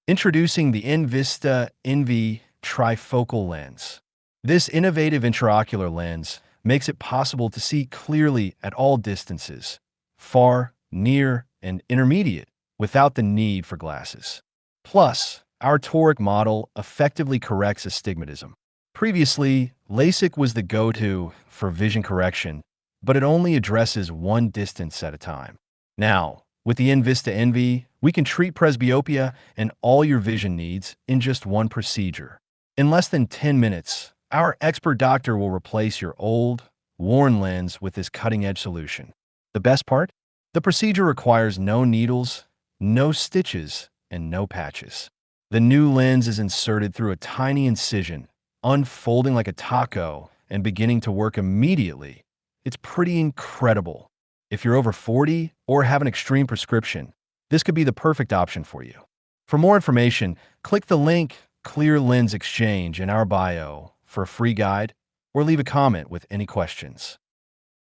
Introducing the Envy Trifocal Lens. This innovative intraocular lens makes it possible to see clearly at all distances, far, near, and intermediate, without the need for glasses. Plus, our toric model effectively corrects astigmatism. Previously, LASIK was the go-to for vision correction, but it only addresses one distance at a time. Now, with the Envista Envy, we can treat presbyopia and all your vision needs in just one procedure. In less than 10 minutes, our expert doctor will replace your old, worn lens with this cutting-edge solution. The best part? The procedure requires no needles, no stitches, and no patches. The new lens is inserted through a tiny incision, unfolding like a taco and beginning to work immediately. It's pretty incredible. If you're over 40 or have an extreme prescription, this could be the perfect option for you. For more information, click the link Clear Lens Exchange in our bio for a free guide or leave a comment with any questions.